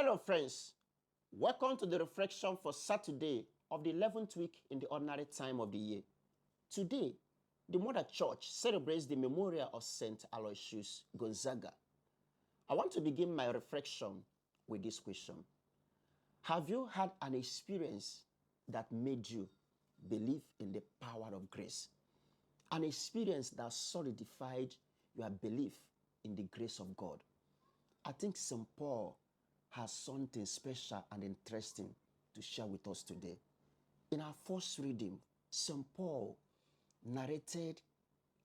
Hello, friends. Welcome to the reflection for Saturday of the 11th week in the ordinary time of the year. Today, the Mother Church celebrates the memorial of Saint Aloysius Gonzaga. I want to begin my reflection with this question. Have you had an experience that made you believe in the power of grace? An experience that solidified your belief in the grace of God? I think St. Paul has something special and interesting to share with us today. In our first reading, St. Paul narrated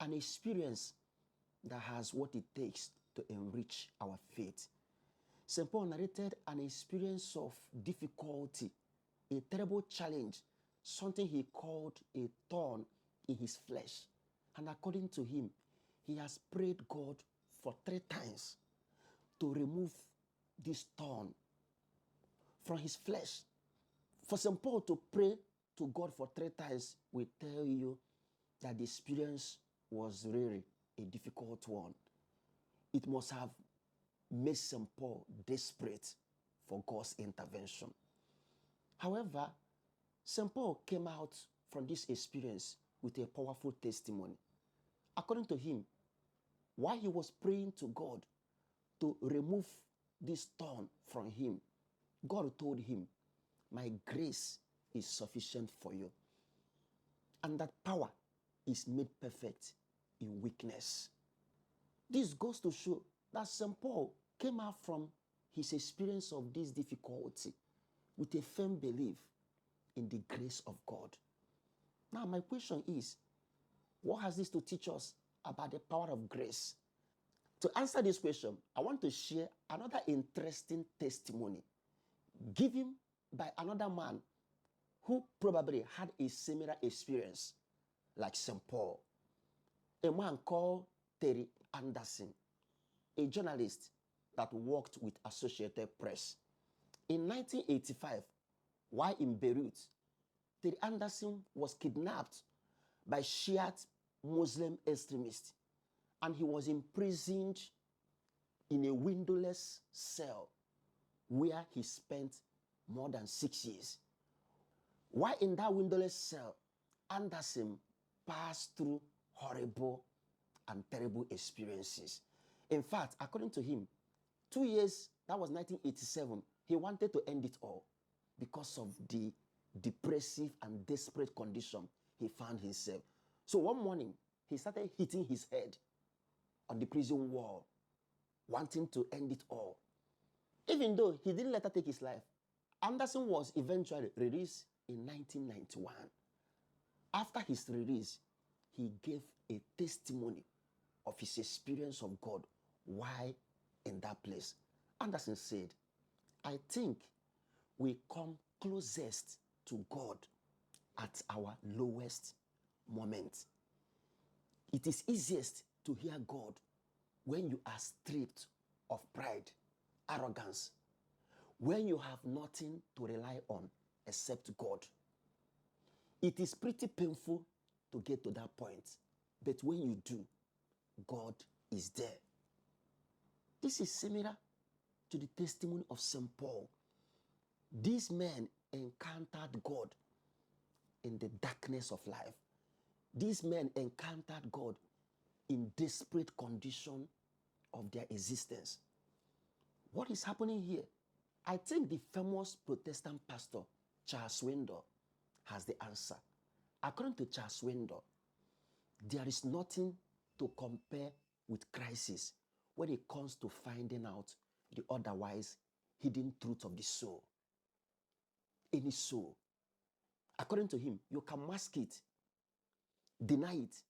an experience that has what it takes to enrich our faith. St. Paul narrated an experience of difficulty, a terrible challenge, something he called a thorn in his flesh. And according to him, he has prayed God for 3 times to remove this thorn from his flesh. For St. Paul to pray to God for 3 times will tell you that the experience was really a difficult one. It must have made St. Paul desperate for God's intervention. However, St. Paul came out from this experience with a powerful testimony. According to him, while he was praying to God to remove this thorn from him, God told him, "My grace is sufficient for you." And that power is made perfect in weakness. This goes to show that St. Paul came out from his experience of this difficulty with a firm belief in the grace of God. Now, my question is, what has this to teach us about the power of grace? To answer this question, I want to share another interesting testimony given by another man who probably had a similar experience like St. Paul. A man called Terry Anderson, a journalist that worked with Associated Press. In 1985, while in Beirut, Terry Anderson was kidnapped by Shiite Muslim extremists, and he was imprisoned in a windowless cell where he spent more than 6 years. While in that windowless cell, Anderson passed through horrible and terrible experiences. In fact, according to him, 2 years, that was 1987, he wanted to end it all because of the depressive and desperate condition he found himself. So one morning, he started hitting his head on the prison wall, wanting to end it all. Even though he didn't let her take his life, Anderson was eventually released in 1991. After his release, he gave a testimony of his experience of God while in that place. Anderson said, "I think we come closest to God at our lowest moment. It is easiest to hear God when you are stripped of pride, arrogance, when you have nothing to rely on except God. It is pretty painful to get to that point, but when you do, God is there." This is similar to the testimony of St. Paul. These men encountered God in the darkness of life. These men encountered God in desperate condition of their existence. What is happening here? I think the famous Protestant pastor, Charles Swindoll, has the answer. According to Charles Swindoll, there is nothing to compare with crisis when it comes to finding out the otherwise hidden truth of the soul. Any soul. According to him, you can mask it, deny it,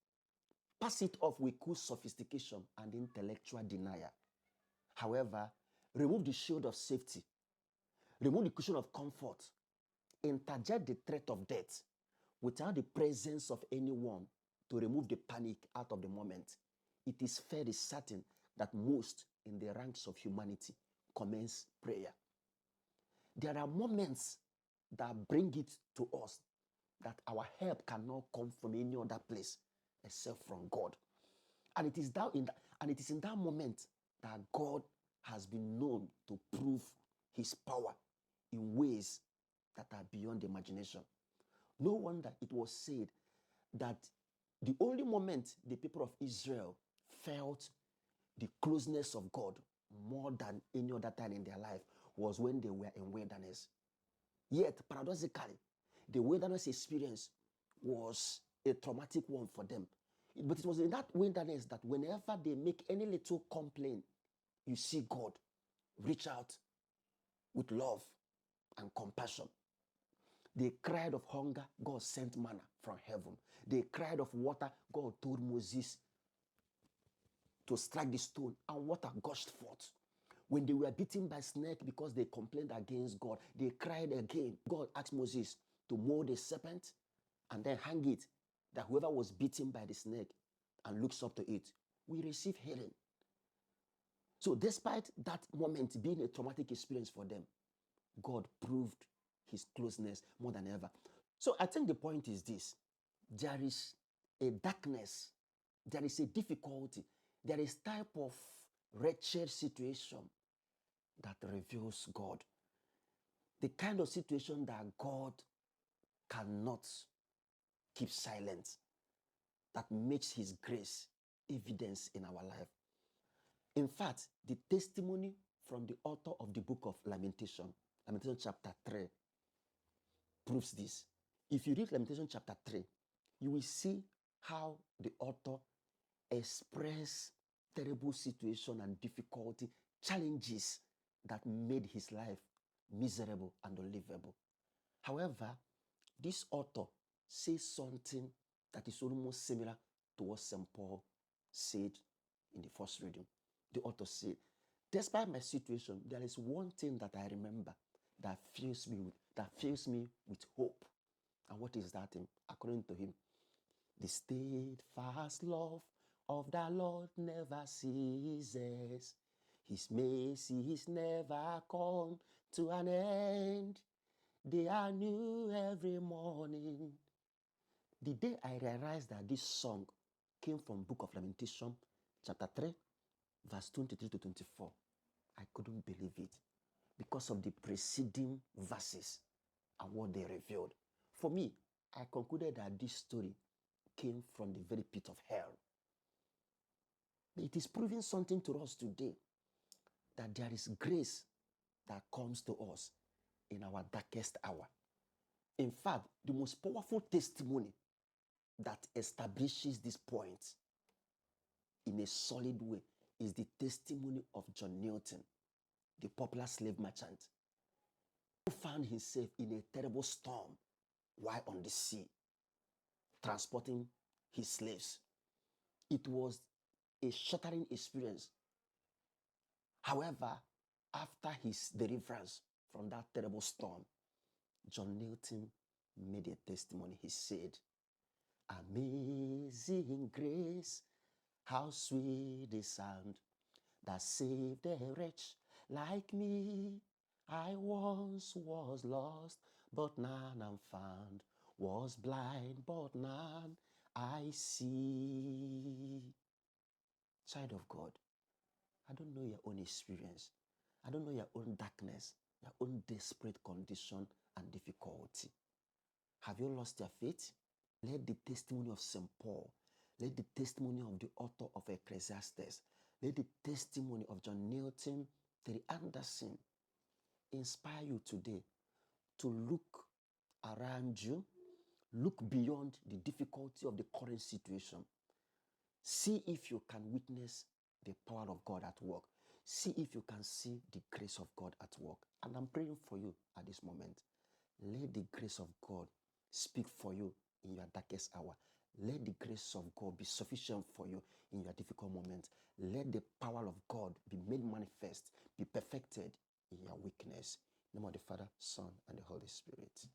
pass it off with cool sophistication and intellectual denial. However, remove the shield of safety, remove the cushion of comfort, interject the threat of death without the presence of anyone to remove the panic out of the moment. It is fairly certain that most in the ranks of humanity commence prayer. There are moments that bring it to us that our help cannot come from any other place except from God. And it is in that moment that God has been known to prove his power in ways that are beyond imagination. No wonder it was said that the only moment the people of Israel felt the closeness of God more than any other time in their life was when they were in wilderness. Yet, paradoxically, the wilderness experience was a traumatic one for them. But it was in that wilderness that whenever they make any little complaint, you see God reach out with love and compassion. They cried of hunger, God sent manna from heaven. They cried of water, God told Moses to strike the stone, and water gushed forth. When they were beaten by snake because they complained against God, they cried again. God asked Moses to mold a serpent and then hang it, that whoever was beaten by the snake and looks up to it will receive healing. So despite that moment being a traumatic experience for them, God proved his closeness more than ever. So I think the point is this: there is a darkness, there is a difficulty, there is type of wretched situation that reveals God. The kind of situation that God cannot keep silent, that makes his grace evidence in our life. In fact, the testimony from the author of the book of Lamentation, Lamentation chapter 3, proves this. If you read Lamentation chapter 3, you will see how the author expressed terrible situation and difficulty, challenges that made his life miserable and unlivable. However, this author says something that is almost similar to what St. Paul said in the first reading. The author said, despite my situation, there is one thing that I remember that fills me with hope. And what is that thing? According to him, the steadfast love of the Lord never ceases. His mercies never come to an end. They are new every morning. The day I realized that this song came from Book of Lamentation, chapter 3, verse 23 to 24, I couldn't believe it because of the preceding verses and what they revealed. For me, I concluded that this story came from the very pit of hell. It is proving something to us today, that there is grace that comes to us in our darkest hour. In fact, the most powerful testimony that establishes this point in a solid way is the testimony of John Newton, the popular slave merchant, who found himself in a terrible storm while on the sea, transporting his slaves. It was a shattering experience. However, after his deliverance from that terrible storm, John Newton made a testimony. He said, "Amazing grace, how sweet the sound that saved a wretch like me. I once was lost, but now I'm found, was blind, but now I see." Child of God, I don't know your own experience. I don't know your own darkness, your own desperate condition and difficulty. Have you lost your faith? Let the testimony of St. Paul, let the testimony of the author of Ecclesiastes, let the testimony of John Newton, Terry Anderson inspire you today to look around you, look beyond the difficulty of the current situation. See if you can witness the power of God at work. See if you can see the grace of God at work. And I'm praying for you at this moment. Let the grace of God speak for you in your darkest hour. Let the grace of God be sufficient for you in your difficult moment. Let the power of God be made manifest, be perfected in your weakness. In the name of the Father, Son, and the Holy Spirit.